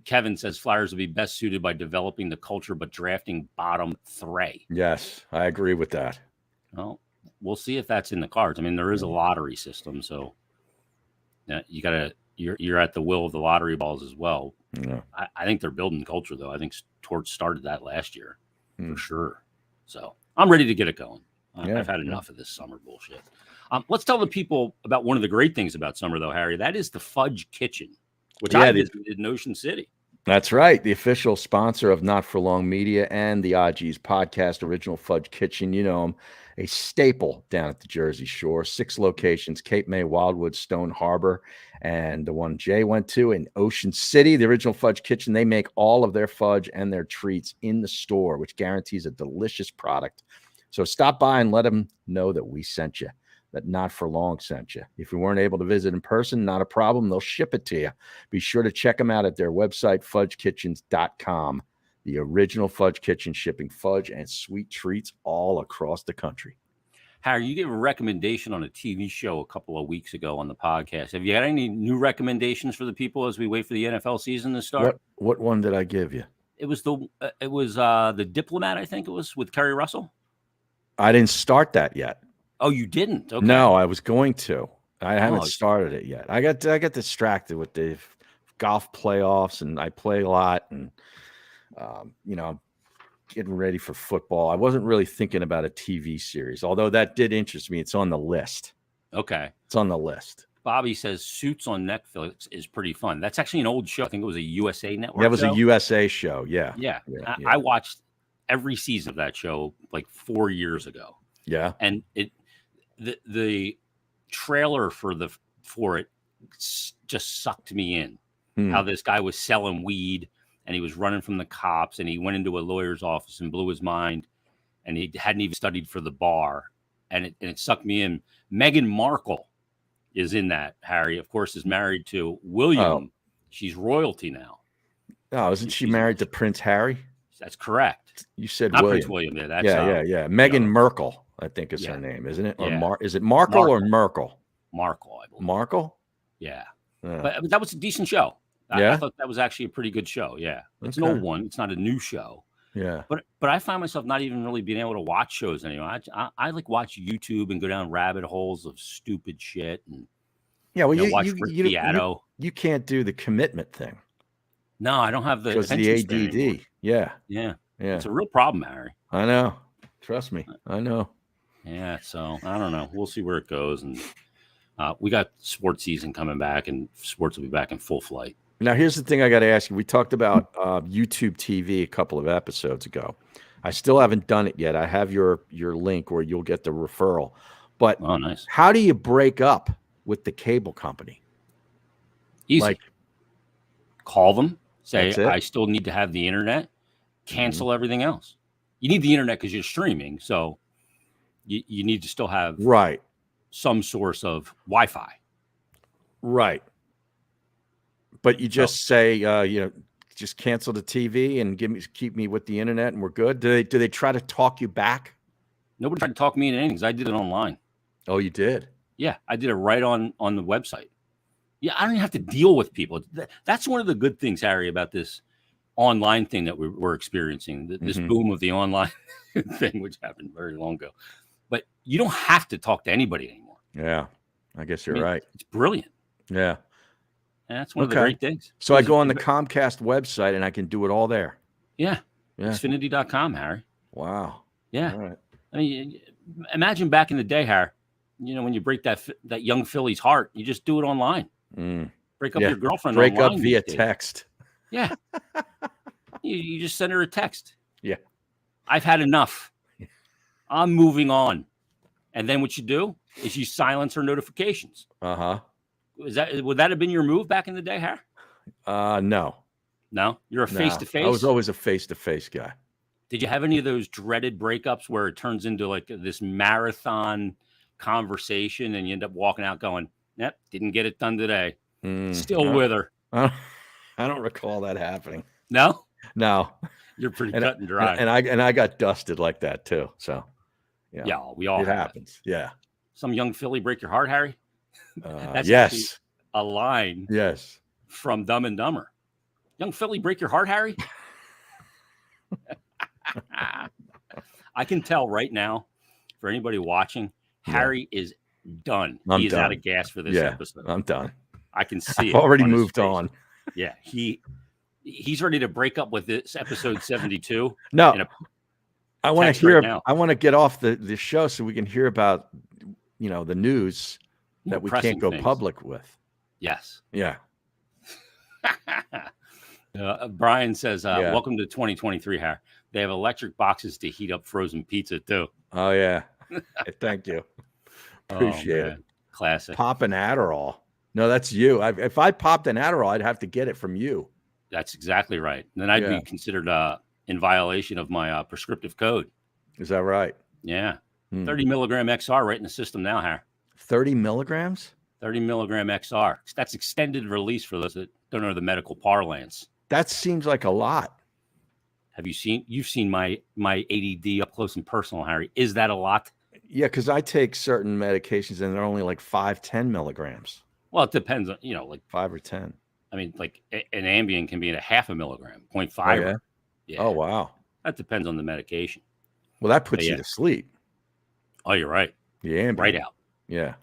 Kevin says Flyers will be best suited by developing the culture, but drafting bottom three. Yes, I agree with that. Well, we'll see if that's in the cards. I mean, there is a lottery system, so you're at the will of the lottery balls as well. Yeah. I think they're building culture, though. I think Torts started that last year for sure. So I'm ready to get it going. I've had enough of this summer bullshit. Let's tell the people about one of the great things about summer, though, Harry. That is the Fudge Kitchen, which I visited in Ocean City. That's right. The official sponsor of Not For Long Media and the Odgies podcast, Original Fudge Kitchen. You know them, a staple down at the Jersey Shore. 6 locations, Cape May, Wildwood, Stone Harbor, and the one Jay went to in Ocean City. The Original Fudge Kitchen, they make all of their fudge and their treats in the store, which guarantees a delicious product. So stop by and let them know that we sent you, that Not For Long sent you. If you weren't able to visit in person, not a problem. They'll ship it to you. Be sure to check them out at their website, fudgekitchens.com. The Original Fudge Kitchen, shipping fudge and sweet treats all across the country. Harry, you gave a recommendation on a TV show a couple of weeks ago on the podcast. Have you got any new recommendations for the people as we wait for the NFL season to start? What one did I give you? It was the Diplomat, I think it was, with Kerry Russell. I didn't start that yet. Oh, you didn't? Okay. No, I was going to. I haven't started it yet. I got distracted with the golf playoffs, and I play a lot, and getting ready for football. I wasn't really thinking about a TV series, although that did interest me. It's on the list. Okay. It's on the list. Bobby says Suits on Netflix is pretty fun. That's actually an old show. I think it was a USA Network. That was show. A USA show. Yeah. Yeah. I watched every season of that show like 4 years ago. Yeah. And the trailer for it just sucked me in. How this guy was selling weed and he was running from the cops and he went into a lawyer's office and blew his mind and he hadn't even studied for the bar and it sucked me in. Meghan Markle is in that. Harry, of course, is married to William. Oh. She's royalty now. Oh, isn't she married to Prince Harry? That's correct. You said not William. Prince William. Yeah, that's, yeah. Meghan Merkel, I think is her name, isn't it? Or is it Markle or Merkel? Markle, I believe. Markle? Yeah. But that was a decent show. I thought that was actually a pretty good show. Yeah. It's an old one. It's not a new show. Yeah. But I find myself not even really being able to watch shows anymore. I like watch YouTube and go down rabbit holes of stupid shit. And watch Rick Beato. You can't do the commitment thing. No, I don't have the ADD. Yeah. It's a real problem, Harry. I know. Trust me. I know. Yeah. So I don't know. We'll see where it goes. And we got sports season coming back, and sports will be back in full flight. Now, here's the thing I got to ask you. We talked about YouTube TV a couple of episodes ago. I still haven't done it yet. I have your link where you'll get the referral. But nice. How do you break up with the cable company? Easy. Like, call them. Say, I still need to have the internet. Cancel everything else. You need the internet because you're streaming. So you need to still have some source of Wi-Fi. Right. But you just say, just cancel the TV and keep me with the internet, and we're good. Do they try to talk you back? Nobody tried to talk me into anything because I did it online. Oh, you did? Yeah, I did it right on the website. Yeah, I don't even have to deal with people. That's one of the good things, Harry, about this online thing that we're experiencing. This boom of the online thing, which happened very long ago. But you don't have to talk to anybody anymore. Yeah, I guess you're right. It's brilliant. Yeah. And that's one of the great things. So I go on the Comcast website and I can do it all there. Yeah. Xfinity.com, Harry. Wow. Yeah. All right. I mean, imagine back in the day, Harry, when you break that young Philly's heart, you just do it online. Break up your girlfriend. Break online up via text. Yeah. you just send her a text. Yeah. I've had enough. I'm moving on. And then what you do is you silence her notifications. Uh-huh. Would that have been your move back in the day, Harry? No. No? You're a face-to-face? I was always a face-to-face guy. Did you have any of those dreaded breakups where it turns into like this marathon conversation and you end up walking out going, yep, didn't get it done today. Still with her. I don't recall that happening. No? No. You're pretty cut and dry. And I got dusted like that too. So yeah, we all it happens. That. Yeah. Some young Philly break your heart, Harry? That's yes. A line from Dumb and Dumber. Young Philly break your heart, Harry? I can tell right now, for anybody watching, Harry is done. He is out of gas for this episode. I'm done. I can see it. Already moved on. Yeah, he's ready to break up with this episode 72. No, I want to hear. Right I want to get off the show so we can hear about the news that we can't go public with. Yes. Yeah. Brian says, welcome to 2023, Harry. They have electric boxes to heat up frozen pizza, too. Oh, yeah. Thank you. Appreciate it. Classic. Pop an Adderall. No, that's you. If I popped an Adderall, I'd have to get it from you. That's exactly right. Then I'd be considered in violation of my prescriptive code. Is that right? Yeah. 30 milligram XR right in the system now, Harry. 30 milligrams? 30 milligram XR. That's extended release for those that don't know the medical parlance. That seems like a lot. You've seen my ADD up close and personal, Harry. Is that a lot? Yeah, because I take certain medications and they're only like 5-10 milligrams. Well, it depends on, like 5 or 10. I mean, like an Ambien can be at a half a milligram, 0.5. Yeah. Oh, wow. That depends on the medication. Well, that puts you to sleep. Oh, you're right. The Ambien. Right out. Yeah.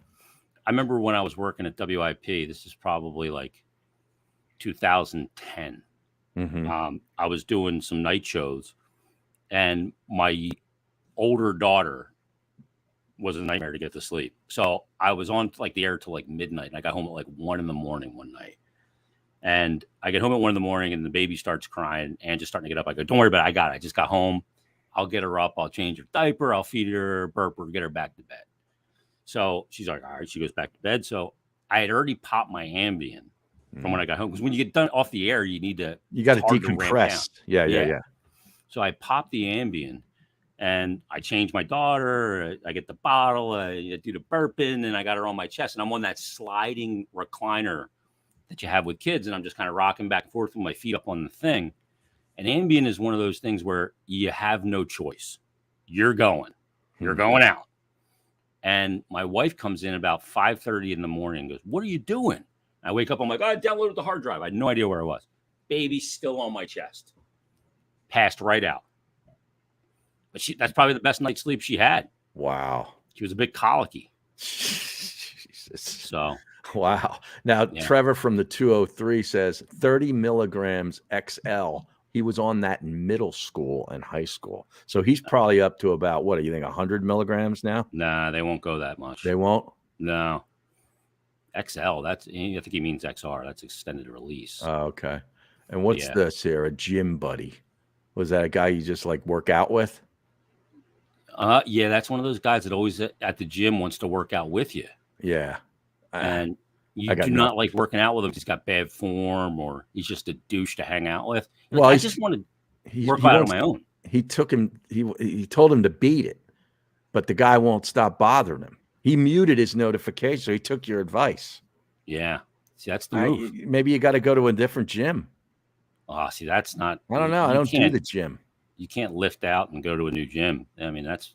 I remember when I was working at WIP, this is probably like 2010. I was doing some night shows and my older daughter was a nightmare to get to sleep. So I was on like the air till like midnight and I got home at like 1 a.m. one night. And I get home at 1 a.m. and the baby starts crying and just starting to get up. I go, don't worry about it. I got it. I just got home. I'll get her up. I'll change her diaper. I'll feed her, burp her, get her back to bed. So she's like, all right, she goes back to bed. So I had already popped my Ambien from when I got home. Because when you get done off the air, you got to decompress. Yeah. So I popped the Ambien and I changed my daughter. I get the bottle, I do the burping, and I got her on my chest. And I'm on that sliding recliner that you have with kids. And I'm just kind of rocking back and forth with my feet up on the thing. And Ambien is one of those things where you have no choice. You're going out. And my wife comes in about 5:30 in the morning and goes, what are you doing? I wake up, I'm like, I downloaded the hard drive. I had no idea where I was. Baby's still on my chest. Passed right out. But that's probably the best night's sleep she had. Wow. She was a bit colicky. Jesus. So. Wow. Now, Trevor from the 203 says 30 milligrams XL. He was on that in middle school and high school. So he's probably up to about, what do you think, 100 milligrams now? Nah, they won't go that much. They won't? No. XL, I think he means XR. That's extended release. Oh, okay. And what's this here? A gym buddy? Was that a guy you just like work out with? Yeah, that's one of those guys that always at the gym wants to work out with you. Yeah. And you do not like working out with him. He's got bad form or he's just a douche to hang out with. Well, I just want to work out on my own. He took him, he told him to beat it, but the guy won't stop bothering him. He muted his notification, so he took your advice. Yeah. See, that's the move. Maybe you got to go to a different gym. Oh, see, that's not. I don't know. I don't do the gym. You can't lift out and go to a new gym. I mean, that's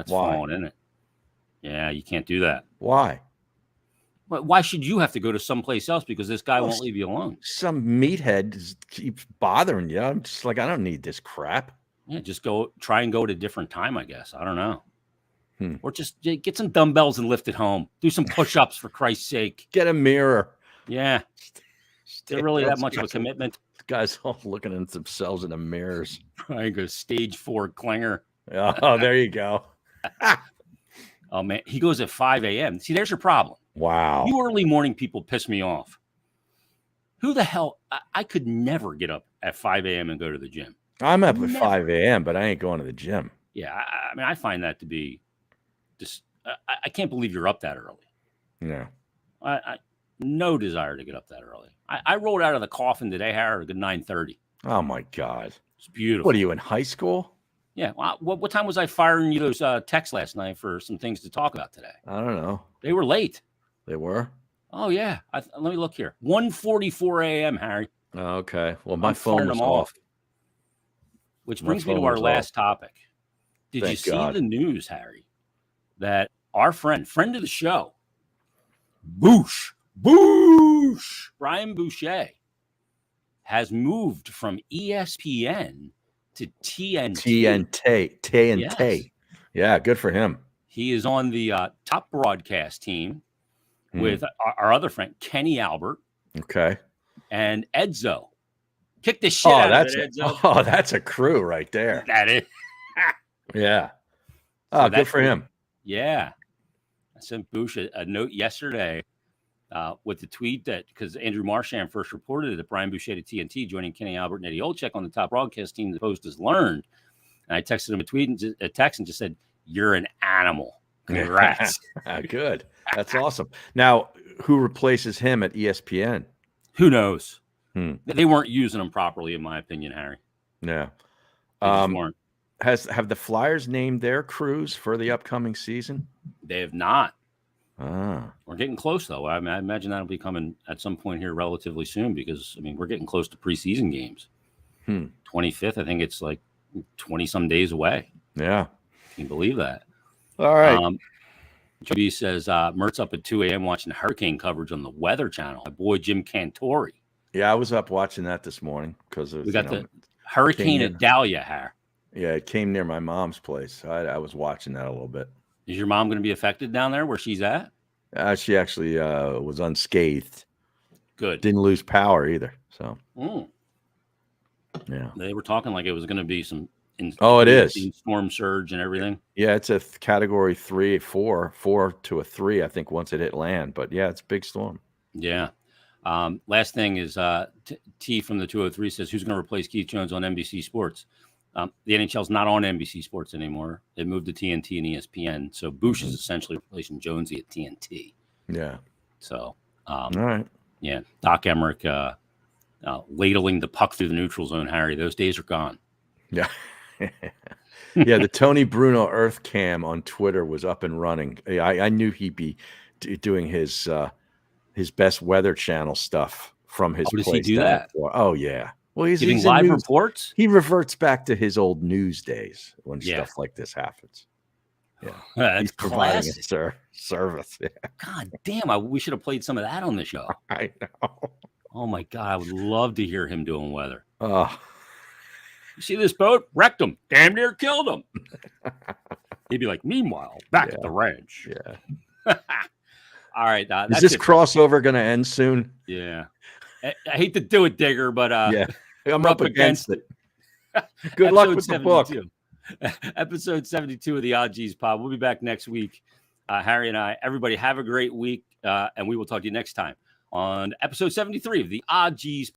falling in it. Yeah, you can't do that. Why? But why should you have to go to someplace else because this guy won't leave you alone? Some meathead keeps bothering you. I'm just like, I don't need this crap. Yeah, just try and go at a different time, I guess. I don't know. Or just get some dumbbells and lift it home. Do some push-ups for Christ's sake. Get a mirror. Yeah. They're really that much of a commitment. Guys all looking at themselves in the mirrors. I go stage 4 clinger. Oh, there you go. Oh man, he goes at 5 a.m. See, there's your problem. Wow. You early morning people piss me off. Who the hell? I could never get up at 5 a.m. and go to the gym. I'm up at Never. 5 a.m., but I ain't going to the gym. Yeah, I mean, I find that to be just. I can't believe you're up that early. Yeah. I no desire to get up that early. I rolled out of the coffin today, Harry, at a good 9:30. Oh my God. It's beautiful. What are you in high school? Yeah. Well, what time was I firing you those texts last night for some things to talk about today? I don't know. They were late. They were? Oh yeah. Let me look here. 1:44 a.m. Harry. Oh, okay. Well, my I'm phone firing was them off. Which My brings me to phone our was last off. topic. Did Thank you see God. the news, Harry, that our friend of the show, Boosh, Brian Boucher, has moved from ESPN to TNT. TNT. Yes. Yeah, good for him. He is on the top broadcast team Hmm. with our other friend, Kenny Albert, Okay. and Edzo. Kick the shit out of it, Edzo. That's a crew right there. That is. Yeah. So Oh, good that's for him. Yeah. I sent Bush a note yesterday with the tweet that because Andrew Marchand first reported it, that Brian Boucher to TNT joining Kenny Albert and Eddie Olczyk on the top broadcast team the Post has learned. And I texted him a text and just said, "You're an animal. Congrats." Good. That's awesome. Now, who replaces him at ESPN? Who knows? Hmm. They weren't using him properly, in my opinion, Harry. Yeah. They just weren't. Have the Flyers named their crews for the upcoming season? They have not. Ah. We're getting close, though. I imagine that'll be coming at some point here relatively soon because, I mean, we're getting close to preseason games. 25th, I think it's like 20-some days away. Yeah. Can you believe that? All right. JB says, Mert's up at 2 a.m. watching hurricane coverage on the Weather Channel. My boy, Jim Cantori. Yeah, I was up watching that this morning because We got the Hurricane Idalia here. Yeah, it came near my mom's place. So I was watching that a little bit. Is your mom going to be affected down there where she's at? She actually was unscathed. Good. Didn't lose power either. So, yeah. They were talking like it was going to be some it is storm surge and everything. Yeah, it's a category 4 to a 3, I think, once it hit land. But yeah, it's a big storm. Yeah. Last thing is T from the 203 says, who's going to replace Keith Jones on NBC Sports? The NHL's not on NBC Sports anymore. They moved to TNT and ESPN. So Bush is essentially replacing Jonesy at TNT. Yeah. So, all right. Yeah. Doc Emmerich ladling the puck through the neutral zone, Harry. Those days are gone. Yeah. Yeah. The Tony Bruno Earth Cam on Twitter was up and running. I knew he'd be doing his best Weather Channel stuff from his place. Does he do that? Oh, yeah. Well, he's giving live reports. He reverts back to his old news days when stuff like this happens. Yeah, he's providing a service. Yeah. God damn! We should have played some of that on the show. I know. Oh my God, I would love to hear him doing weather. Oh, you see this boat? Wrecked him. Damn near killed him. He'd be like, meanwhile, back at the ranch. Yeah. All right. Is this crossover going to end soon? Yeah. I hate to do it, Digger, but yeah, I'm up against it. Good luck with the book. Episode 72 of the Odd G's Pod. We'll be back next week. Harry and I. Everybody have a great week, and we will talk to you next time on episode 73 of the Odd G's